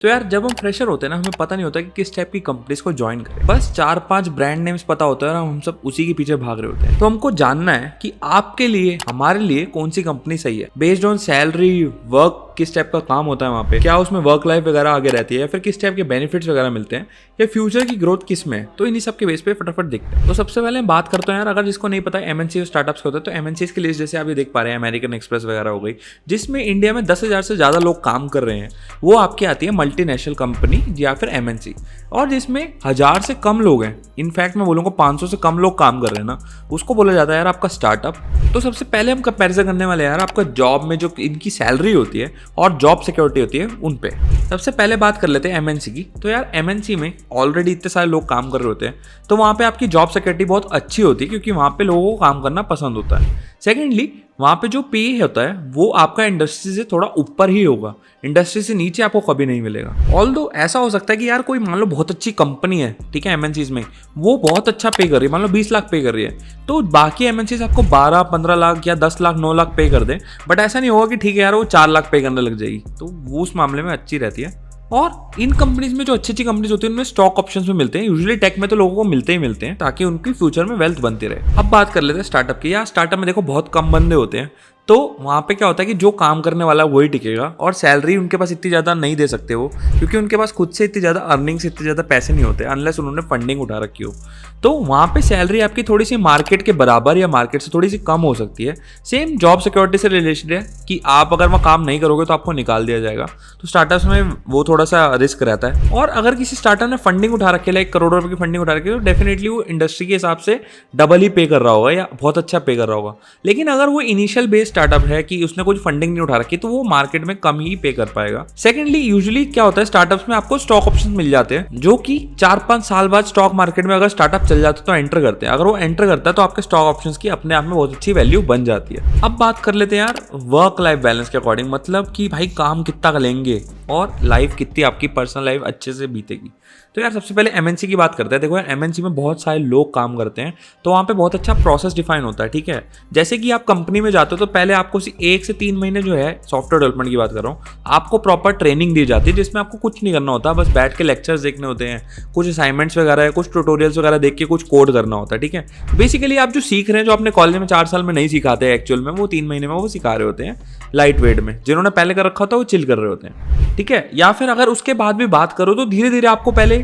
तो यार जब हम फ्रेशर होते हैं ना, हमें पता नहीं होता कि किस टाइप की कंपनीज को ज्वाइन करें। बस 4-5 ब्रांड नेम्स पता होता है और हम सब उसी के पीछे भाग रहे होते हैं। तो हमको जानना है कि आपके लिए, हमारे लिए कौन सी कंपनी सही है, बेस्ड ऑन सैलरी, वर्क, किस टाइप का काम होता है वहाँ पे, क्या उसमें वर्क लाइफ वगैरह आगे रहती है, या फिर किस टाइप के बेनिफिट्स वगैरह मिलते हैं, या फ्यूचर की ग्रोथ किस में है। तो इन्हीं सब के बेस पे फटाफट देखते हैं। तो सबसे पहले हम बात करते हैं यार, अगर जिसको नहीं पता एमएनसी और स्टार्टअप्स होते हैं, तो एमएनसीज की लिस्ट जैसे आप ये देख पा रहे हैं, अमेरिकन एक्सप्रेस वगैरह हो गई, जिसमें इंडिया में 10,000 से ज़्यादा लोग काम कर रहे हैं, वो आपकी आती है मल्टीनेशनल कंपनी या फिर एमएनसी। और जिसमें 1000 से कम लोग हैं, इनफैक्ट मैं बोलूँगा 500 से कम लोग काम कर रहे हैं ना, उसको बोला जाता है यार आपका स्टार्टअप। तो सबसे पहले हम कंपैरिजन करने वाले हैं यार आपका जॉब में जो इनकी सैलरी होती है और जॉब सिक्योरिटी होती है उन पे। सबसे पहले बात कर लेते हैं एमएनसी की। तो यार एमएनसी में ऑलरेडी इतने सारे लोग काम कर रहे होते हैं, तो वहाँ पे आपकी जॉब सिक्योरिटी बहुत अच्छी होती है, क्योंकि वहाँ पे लोगों को काम करना पसंद होता है। सेकेंडली, वहाँ पे जो पे होता है वो आपका इंडस्ट्री से थोड़ा ऊपर ही होगा, इंडस्ट्री से नीचे आपको कभी नहीं मिलेगा। ऑल्दो ऐसा हो सकता है कि यार कोई मान लो बहुत अच्छी कंपनी है, ठीक है, एमएनसीज में वो बहुत अच्छा पे कर रही है, मान लो 20 लाख पे कर रही है, तो बाकी एमएनसीज आपको 12-15 लाख या 10 लाख 9 लाख पे कर दे। बट ऐसा नहीं होगा कि ठीक है यार वो 4 लाख पे करने लग जाएगी, तो वो उस मामले में अच्छी रहती है। और इन कंपनीज में जो अच्छी अच्छी कंपनीज होती है उनमें स्टॉक ऑप्शंस में मिलते हैं। यूजुअली टेक में तो लोगों को मिलते ही मिलते हैं, ताकि उनकी फ्यूचर में वेल्थ बनती रहे। अब बात कर लेते हैं स्टार्टअप की। यार स्टार्टअप में देखो बहुत कम बंदे होते हैं, तो वहाँ पे क्या होता है कि जो काम करने वाला वही टिकेगा, और सैलरी उनके पास इतनी ज़्यादा नहीं दे सकते वो, क्योंकि उनके पास खुद से इतनी ज़्यादा अर्निंग्स, इतने ज़्यादा पैसे नहीं होते अनलेस उन्होंने फंडिंग उठा रखी हो। तो वहाँ पे सैलरी आपकी थोड़ी सी मार्केट के बराबर या मार्केट से थोड़ी सी कम हो सकती है। सेम जॉब सिक्योरिटी से रिलेटेड है कि आप अगर वहाँ काम नहीं करोगे तो आपको निकाल दिया जाएगा। तो स्टार्टअप्स में वो थोड़ा सा रिस्क रहता है। और अगर किसी स्टार्टअप ने फंडिंग उठा रखी है, लाइक करोड़ों रुपए की फंडिंग उठा रखी है, तो डेफिनेटली वो इंडस्ट्री के हिसाब से डबल ही पे कर रहा होगा या बहुत अच्छा पे कर रहा होगा। लेकिन अगर वो इनिशियल बेस स्टार्टअप है कि उसने कुछ फंडिंग नहीं उठा रखी, तो वो मार्केट में कम ही पे कर पाएगा। सेकेंडली, यूजुअली क्या होता है स्टार्टअप्स में आपको स्टॉक ऑप्शन मिल जाते हैं, जो कि 4-5 साल बाद स्टॉक मार्केट में अगर स्टार्टअप चल जाता है तो एंटर करते हैं। अगर वो एंटर करता है तो आपके स्टॉक ऑप्शंस की अपने आप में बहुत अच्छी वैल्यू बन जाती है। अब बात कर लेते हैं यार वर्क लाइफ बैलेंस के अकॉर्डिंग, मतलब कि भाई काम कितना लेंगे और लाइफ कितनी आपकी पर्सनल लाइफ अच्छे से बीतेगी। तो यार सबसे पहले एमएनसी की बात करते हैं। देखो यार एमएनसी में बहुत सारे लोग काम करते हैं, तो वहाँ पे बहुत अच्छा प्रोसेस डिफाइन होता है, ठीक है। जैसे कि आप कंपनी में जाते हो तो पहले आपको 1 से 3 महीने जो है, सॉफ्टवेयर डेवलपमेंट की बात कर रहा हूँ, आपको प्रॉपर ट्रेनिंग दी जाती है, जिसमें आपको कुछ नहीं करना होता, बस बैठ के लेक्चर्स देखने होते हैं, कुछ असाइनमेंट्स वगैरह है, कुछ ट्यूटोरियल्स वगैरह देख के कुछ कोड करना होता है, ठीक है। बेसिकली आप जो सीख रहे हैं, जो अपने कॉलेज में 4 साल में नहीं सिखाते एक्चुअल में, वो 3 महीने में वो सिखा रहे होते हैं लाइट वेट में। जिन्होंने पहले कर रखा होता है वो चिल कर रहे होते हैं, ठीक है। या फिर अगर उसके बाद भी बात करो तो धीरे धीरे आपको पहले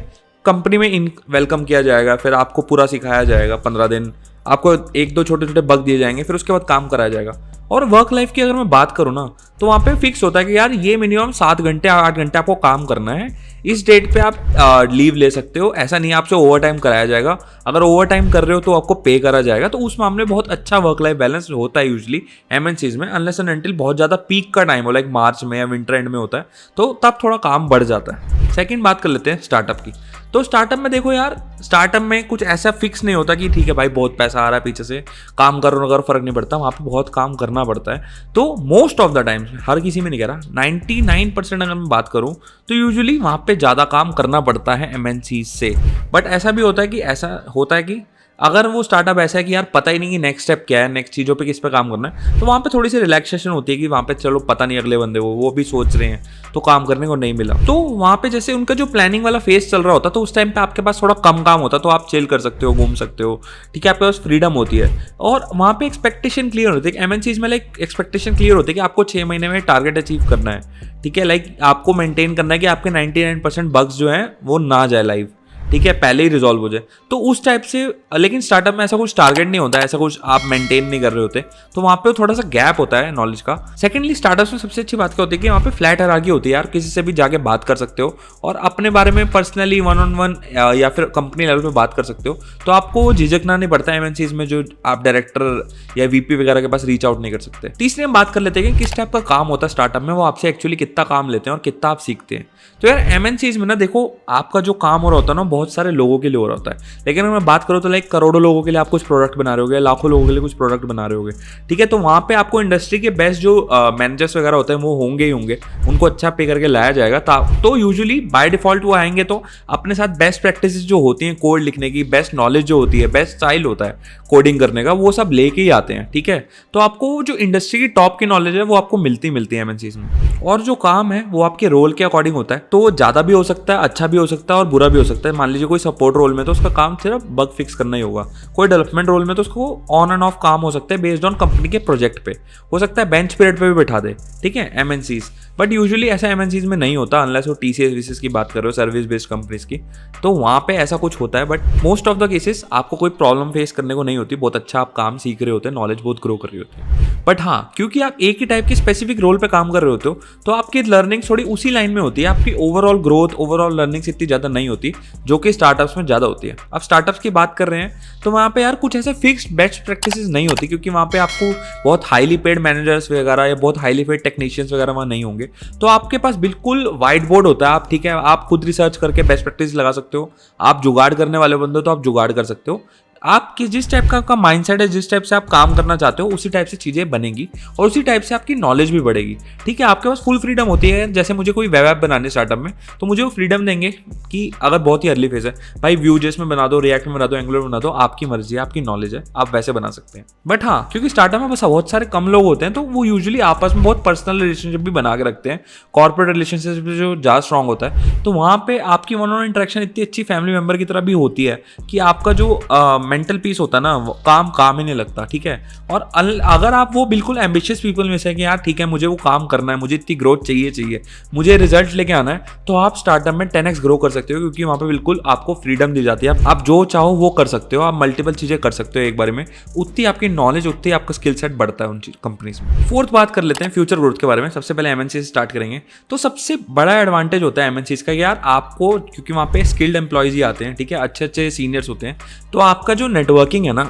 कंपनी में वेलकम किया जाएगा, फिर आपको पूरा सिखाया जाएगा 15 दिन, आपको 1-2 छोटे छोटे बग दिए जाएंगे, फिर उसके बाद काम कराया जाएगा। और वर्क लाइफ की अगर मैं बात करूँ ना, तो वहाँ पे फिक्स होता है कि यार ये मिनिमम 7 घंटे 8 घंटे आपको काम करना है, इस डेट पे आप लीव ले सकते हो। ऐसा नहीं है आपसे ओवर टाइम कराया जाएगा, अगर ओवर टाइम कर रहे हो तो आपको पे करा जाएगा। तो उस मामले में बहुत अच्छा वर्क लाइफ बैलेंस होता है यूजुअली एमएनसीज में, अनलेस एंड अनटिल बहुत ज़्यादा पीक का टाइम हो, लाइक मार्च में या विंटर एंड में होता है, तो तब थोड़ा काम बढ़ जाता है। सेकेंड बात कर लेते हैं स्टार्टअप की। तो स्टार्टअप में देखो यार, स्टार्टअप में कुछ ऐसा फिक्स नहीं होता कि ठीक है भाई बहुत पैसा आ रहा है पीछे से, काम करो ना करो फर्क नहीं पड़ता, वहाँ पे बहुत काम करना पड़ता है। तो मोस्ट ऑफ द टाइम्स, हर किसी में नहीं कह रहा, 99% अगर मैं बात करूँ तो यूजुअली वहाँ पे ज़्यादा काम करना पड़ता है एमएनसी से। बट ऐसा भी होता है कि अगर वो स्टार्टअप ऐसा है कि यार पता ही नहीं कि नेक्स्ट स्टेप क्या है, नेक्स्ट चीज़ों पे किस पे काम करना है, तो वहाँ पे थोड़ी सी रिलैक्सेशन होती है कि वहाँ पे चलो पता नहीं अगले बंदे वो भी सोच रहे हैं, तो काम करने को नहीं मिला। तो वहाँ पे जैसे उनका जो प्लानिंग वाला फेज चल रहा होता है, तो उस टाइम पे आपके पास थोड़ा कम काम होता है, तो आप चिल कर सकते हो, घूम सकते हो, ठीक है, आपके पास फ्रीडम होती है। और वहाँ पे एक्सपेक्टेशन क्लियर होती है। एमएनसीज में लाइक एक्सपेक्टेशन क्लियर होती है कि आपको 6 महीने में टारगेट अचीव करना है, ठीक है, लाइक आपको मेंटेन करना है कि आपके 99% बग्स जो हैं वो ना जाए लाइव, ठीक है, पहले ही रिजॉल्व हो जाए, तो उस टाइप से। लेकिन स्टार्टअप में ऐसा कुछ टारगेट नहीं होता है, ऐसा कुछ आप मेंटेन नहीं कर रहे होते, तो वहाँ पे थोड़ा सा गैप होता है नॉलेज का। सेकेंडली, स्टार्टअप्स में सबसे अच्छी बात क्या होती है कि वहाँ पे फ्लैट हायरार्की होती है यार, किसी से भी जाके बात कर सकते हो और अपने बारे में पर्सनली 1-on-1 या फिर कंपनी लेवल पे बात कर सकते हो, तो आपको झिझकना नहीं पड़ता है एमएनसीज में, जो आप डायरेक्टर या वीपी वगैरह के पास रीच आउट नहीं कर सकते। तीसरी हम बात कर लेते हैं कि किस टाइप का काम होता है स्टार्टअप में, वो आपसे एक्चुअली कितना काम लेते हैं और कितना आप सीखते हैं। तो यार एमएनसीज में ना देखो, आपका जो काम हो रहा होता है ना बहुत सारे लोगों के लिए हो रहा होता है। लेकिन अगर मैं बात करूँ तो लाइक करोड़ों लोगों के लिए आप कुछ प्रोडक्ट बना रहे होगे, लाखों लोगों के लिए कुछ प्रोडक्ट बना रहे होगे, ठीक है। तो वहाँ पे आपको इंडस्ट्री के बेस्ट जो मैनेजर्स वगैरह होते हैं वो होंगे ही होंगे, उनको अच्छा पे करके लाया जाएगा। तो यूजुअली बाय डिफॉल्ट वो आएंगे तो अपने साथ बेस्ट प्रैक्टिसेस जो होती हैं कोड लिखने की, बेस्ट नॉलेज जो होती है, बेस्ट स्टाइल होता है कोडिंग करने का, वो सब लेके ही आते हैं, ठीक है। तो आपको जो इंडस्ट्री की टॉप की नॉलेज है वो आपको मिलती है एमएनसीज में। और जो काम है वो आपके रोल के अकॉर्डिंग होता है, तो ज़्यादा भी हो सकता है, अच्छा भी हो सकता है और बुरा भी हो सकता है। मान लीजिए कोई सपोर्ट रोल में तो उसका काम सिर्फ बग फिक्स करना ही होगा, कोई डेवलपमेंट रोल में तो उसको ऑन एंड ऑफ काम हो सकता है बेस्ड ऑन कंपनी के प्रोजेक्ट पे, हो सकता है बेंच पीरियड पे भी बैठा दे, ठीक है, एमएनसीज। बट यूजुअली ऐसा एमएनसीज में नहीं होता, अनलेस वो टीसीएस वीसीएस की बात कर रहे हो, सर्विस बेस्ड कंपनीज की, तो वहाँ पे ऐसा कुछ होता है। But most of the cases आपको कोई प्रॉब्लम फेस करने को नहीं होती, बहुत अच्छा आप काम सीख रहे होते हैं, नॉलेज बहुत ग्रो कर रही होती है। बट हाँ, क्योंकि आप एक ही टाइप के स्पेसिफिक रोल पे काम कर रहे होते हो तो आपकी लर्निंग थोड़ी उसी लाइन में होती है, आपकी ओवरऑल ग्रोथ, ओवरऑल लर्निंग इतनी ज़्यादा नहीं होती जो कि स्टार्टअप्स में ज़्यादा होती है। अब स्टार्टअप्स की बात कर रहे हैं तो वहाँ पे यार कुछ ऐसे फिक्स्ड बेस्ट प्रैक्टिसेस नहीं होती, क्योंकि वहाँ पे आपको बहुत हाईली पेड मैनेजर्स वगैरह या बहुत हाईली पेड टेक्नीशियंस वगैरह वहाँ नहीं होंगे। तो आपके पास बिल्कुल वाइट बोर्ड होता है, आप ठीक है, आप खुद रिसर्च करके बेस्ट प्रैक्टिस लगा सकते हो। आप जुगाड़ करने वाले बंदे हो तो आप जुगाड़ कर सकते हो। आपकी जिस टाइप का आपका माइंडसेट है, जिस टाइप से आप काम करना चाहते हो, उसी टाइप से चीज़ें बनेंगी और उसी टाइप से आपकी नॉलेज भी बढ़ेगी, ठीक है। आपके पास फुल फ्रीडम होती है। जैसे मुझे कोई वेब ऐप बनाने स्टार्टअप में, तो मुझे वो फ्रीडम देंगे कि अगर बहुत ही अर्ली फेज है, भाई Vue.js में बना दो, रिएक्ट में बना दो, एंगुलर बना दो, आपकी मर्जी है, आपकी नॉलेज है, आप वैसे बना सकते हैं। बट हाँ, क्योंकि स्टार्टअप में बस बहुत सारे कम लोग होते हैं तो वो यूजुअली आपस में बहुत पर्सनल रिलेशनशिप भी बना के रखते हैं, कॉर्पोरेट रिलेशनशिप जो ज़्यादा स्ट्रॉन्ग होता है। तो वहाँ पे आपकी वन ऑन इंटरेक्शन इतनी अच्छी फैमिली मेंबर की तरह भी होती है कि आपका जो मेंटल पीस होता है ना, काम ही नहीं लगता, ठीक है। और अगर आप वो बिल्कुल एम्बिशियस पीपल में से कि यार ठीक है, मुझे वो काम करना है, मुझे इतनी ग्रोथ चाहिए, मुझे रिजल्ट लेके आना है, तो आप स्टार्टअप में 10x ग्रो कर सकते हो, क्योंकि वहाँ पे बिल्कुल आपको फ्रीडम दी जाती है। आप जो चाहो वो कर सकते हो, आप मल्टीपल चीज़ें कर सकते हो एक बारे में। उतनी आपकी नॉलेज, उतनी आपका स्किल सेट बढ़ता है उन कंपनीज में। फोर्थ बात कर लेते हैं फ्यूचर ग्रोथ के बारे में। सबसे पहले एमएनसी से स्टार्ट करेंगे। तो सबसे बड़ा एडवांटेज होता है एमएनसी का यार आपको, क्योंकि वहाँ पे स्किल्ड एम्प्लॉयज ही आते हैं, ठीक है, अच्छे सीनियर्स होते हैं, तो आपका जो नेटवर्किंग है ना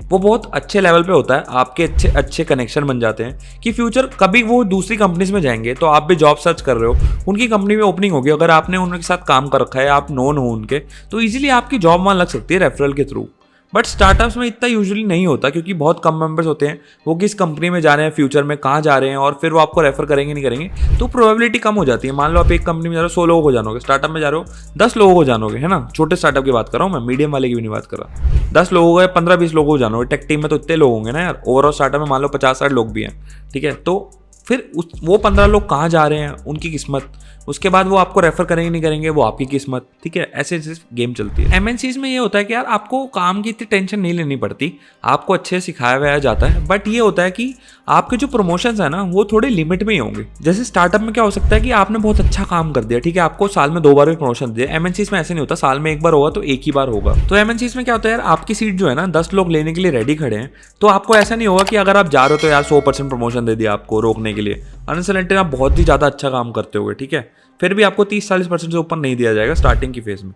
वो बहुत अच्छे लेवल पे होता है। आपके अच्छे कनेक्शन बन जाते हैं कि फ्यूचर कभी वो दूसरी कंपनीज में जाएंगे तो आप भी जॉब सर्च कर रहे हो, उनकी कंपनी में ओपनिंग होगी, अगर आपने उनके साथ काम कर रखा है, आप नोन हो उनके, तो ईजिली आपकी जॉब वहाँ लग सकती है रेफरल के थ्रू। बट स्टार्टअप्स में इतना यूजुअली नहीं होता, क्योंकि बहुत कम मेंबर्स होते हैं, वो किस कंपनी में जा रहे हैं, फ्यूचर में कहाँ जा रहे हैं, और फिर वो आपको रेफर करेंगे नहीं करेंगे, तो प्रोबेबिलिटी कम हो जाती है। मान लो आप एक कंपनी में जा रहे हो, 100 लोगों को जानोगे, स्टार्टअप में जा रहे हो 10 लोगों को जानोगे, है ना, छोटे स्टार्टअप की बात कर रहा हूँ मैं, मीडियम वाले की भी नहीं बात कर रहा। 10 लोगों को या 15-20 लोगों को जानोगे, टेक टीम में तो इतने लोग होंगे ना यार, ओवरऑल स्टार्टअप में मान लो 50-60 लोग भी हैं, ठीक है। तो फिर वो 15 लोग कहाँ जा रहे हैं, उनकी किस्मत, उसके बाद वो आपको रेफर करेंगे नहीं करेंगे, वो आपकी किस्मत, ठीक है। ऐसे गेम चलती है। एमएनसीज में ये होता है कि यार आपको काम की इतनी टेंशन नहीं लेनी पड़ती, आपको अच्छे से सिखाया हुआ जाता है। बट ये होता है कि आपके जो प्रमोशंस है ना वो थोड़े लिमिट में ही होंगे। जैसे स्टार्टअप में क्या हो सकता है कि आपने बहुत अच्छा काम कर दिया, ठीक है, आपको साल में 2 बार भी प्रमोशन दिया। एमएनसीज में ऐसे नहीं होता, साल में 1 बार होगा तो 1 ही बार होगा। तो एमएनसीज में क्या होता है यार, आपकी सीट जो है ना 10 लोग लेने के लिए रेडी खड़े हैं, तो आपको ऐसा नहीं होगा कि अगर आप जा रहे हो तो यार 100% प्रमोशन दे दिया आपको रोकने के लिए। अनसलेंटेड आप बहुत ही ज़्यादा अच्छा काम करते होगे, ठीक है, फिर भी आपको 30-40% से ऊपर नहीं दिया जाएगा स्टार्टिंग की फेज में,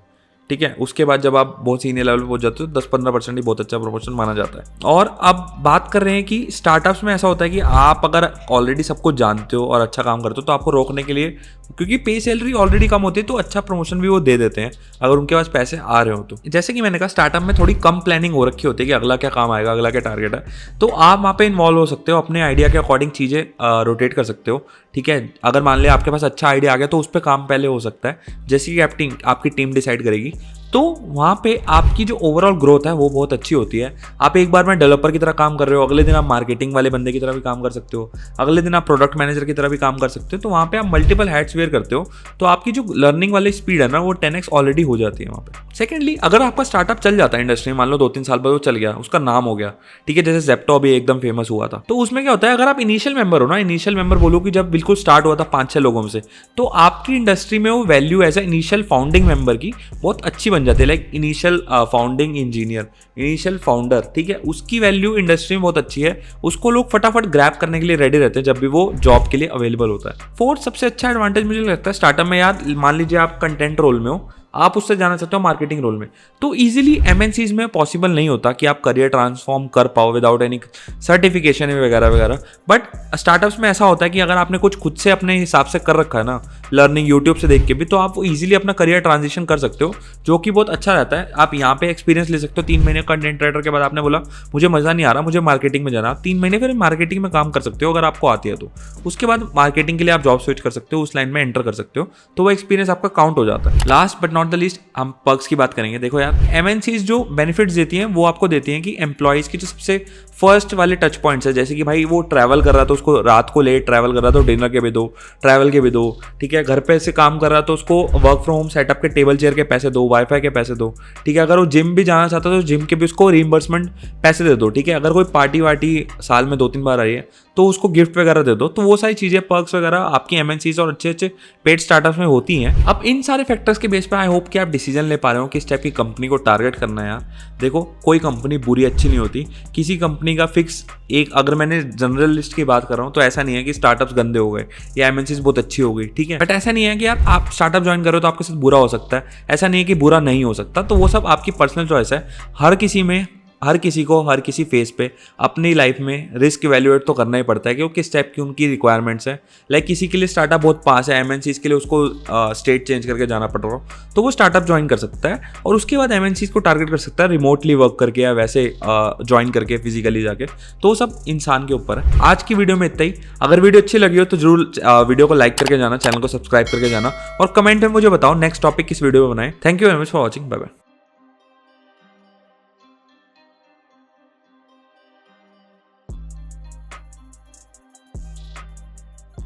ठीक है। उसके बाद जब आप बहुत सीनियर लेवल पे पहुंच जाते हो 10-15% ही बहुत अच्छा प्रमोशन माना जाता है। और अब बात कर रहे हैं कि स्टार्टअप्स में ऐसा होता है कि आप अगर ऑलरेडी सब कुछ जानते हो और अच्छा काम करते हो तो आपको रोकने के लिए, क्योंकि पे सैलरी ऑलरेडी कम होती है, तो अच्छा प्रमोशन भी वो दे देते हैं अगर उनके पास पैसे आ रहे हो तो। जैसे कि मैंने कहा स्टार्टअप में थोड़ी कम प्लानिंग हो रखी होती है कि अगला क्या काम आएगा, अगला क्या टारगेट है, तो आप वहाँ पे इन्वॉल्व हो सकते हो, अपने आइडिया के अकॉर्डिंग चीज़ें रोटेट कर सकते हो, ठीक है। अगर मान लिया आपके पास अच्छा आइडिया आ गया तो उस पर काम पहले हो सकता है, जैसे कि आपकी टीम डिसाइड करेगी, तो वहाँ पे आपकी जो ओवरऑल ग्रोथ है वो बहुत अच्छी होती है। आप एक बार में डेवलपर की तरह काम कर रहे हो, अगले दिन आप मार्केटिंग वाले बंदे की तरह भी काम कर सकते हो, अगले दिन आप प्रोडक्ट मैनेजर की तरह भी काम कर सकते हो, तो वहाँ पे आप मल्टीपल हैट्स वेयर करते हो, तो आपकी जो लर्निंग वाली स्पीड है ना वो 10x ऑलरेडी हो जाती है वहाँ पे। सेकेंडली, अगर आपका स्टार्टअप चल जाता है इंडस्ट्री में, मान लो 2-3 साल बाद वो चल गया, उसका नाम हो गया, ठीक है, जैसे ज़ेप्टो अभी एकदम फेमस हुआ था, तो उसमें क्या होता है, अगर आप इनिशियल मेंबर हो ना, इनिशियल मेंबर बोलो कि जब बिल्कुल स्टार्ट हुआ था 5-6 लोगों में से, तो आपकी इंडस्ट्री में वो value as a initial founding member की बहुत अच्छी बन जाती है। Like initial founding engineer, initial founder, ठीक है, उसकी वैल्यू इंडस्ट्री में बहुत अच्छी है, उसको लोग फटाफट ग्रैब करने के लिए रेडी रहते हैं जब भी वो जॉब के लिए अवेलेबल होता है। फोर्थ सबसे अच्छा एडवांटेज मुझे लगता है स्टार्टअप में, यार मान लीजिए आप कंटेंट रोल में हो, आप उससे जाना चाहते हो मार्केटिंग रोल में, तो ईजिली एमएनसीज में पॉसिबल नहीं होता कि आप करियर ट्रांसफॉर्म कर पाओ विदाउट एनी सर्टिफिकेशन वगैरह वगैरह। बट स्टार्टअप्स में ऐसा होता है कि अगर आपने कुछ खुद से अपने हिसाब से कर रखा है ना, लर्निंग यूट्यूब से देख के भी, तो आप इजीली अपना करियर ट्रांजिशन कर सकते हो, जो कि बहुत अच्छा रहता है। आप यहाँ पे एक्सपीरियंस ले सकते हो। 3 महीने कंटेंट राइटर के बाद आपने बोला मुझे मज़ा नहीं आ रहा, मुझे मार्केटिंग में जाना, आप 3 महीने फिर मार्केटिंग में काम कर सकते हो अगर आपको आती है तो। उसके बाद मार्केटिंग के लिए आप जॉब स्विच कर सकते हो, उस लाइन में एंटर कर सकते हो, तो वो एक्सपीरियंस आपका काउंट हो जाता है। Last but not the least हम पर्क्स की बात करेंगे। देखो यार, एमएनसीज जो बेनिफिट्स देती हैं वो आपको देती हैं कि एम्प्लॉयज़ की जो सबसे फर्स्ट वाले टच पॉइंट्स है, जैसे कि भाई वो ट्रैवल कर रहा था, उसको रात को लेट ट्रैवल कर रहा था तो डिनर के भी दो, ट्रैवल के भी दो, ठीक है। घर पे से काम कर रहा तो उसको वर्क फ्रॉम होम सेटअप के टेबल चेयर के पैसे दो, वाईफाई के पैसे दो, ठीक है। अगर वो जिम भी जाना चाहता है तो जिम के भी उसको रीइंबर्समेंट पैसे दे दो, ठीक है। अगर कोई पार्टी वार्टी साल में 2-3 बार आ रही है तो उसको गिफ्ट वगैरह दे दो। तो वो सारी चीज़ें पर्क्स वगैरह आपकी एमएनसीज और अच्छे अच्छे पेड स्टार्टअप्स में होती हैं। अब इन सारे फैक्टर्स के बेस पे आई होप कि आप डिसीजन ले पा रहे हो किस टाइप की कंपनी को टारगेट करना है। यार देखो, कोई कंपनी बुरी अच्छी नहीं होती, किसी कंपनी का फिक्स एक, अगर मैंने जनरल लिस्ट की बात कर रहा हूँ तो ऐसा नहीं है कि स्टार्टअप्स गंदे हो गए या एमएनसीज बहुत अच्छी हो गई, ठीक है। बट ऐसा नहीं है कि यार आप स्टार्टअप ज्वाइन करो तो आपके साथ बुरा हो सकता है, ऐसा नहीं है कि बुरा नहीं हो सकता। तो वो सब आपकी पर्सनल चॉइस है। हर किसी को हर किसी फेज पे अपनी लाइफ में रिस्क इवैल्यूएट तो करना ही पड़ता है कि वो किस टाइप की उनकी रिक्वायरमेंट्स है। लाइक किसी के लिए स्टार्टअप बहुत पास है, एमएनसीज के लिए उसको स्टेट चेंज करके जाना पड़ रहा हो, तो वो स्टार्टअप ज्वाइन कर सकता है और उसके बाद एमएनसीज को टारगेट कर सकता है रिमोटली वर्क करके या वैसे ज्वाइन करके फिजिकली जाके। तो वो सब इंसान के ऊपर है। आज की वीडियो में इतना ही। अगर वीडियो अच्छी लगी हो तो जरूर वीडियो को लाइक करके जाना, चैनल को सब्सक्राइब करके जाना और कमेंट में मुझे बताओ नेक्स्ट टॉपिक किस वीडियो में बनाए। Thank you very much for watching. Bye bye.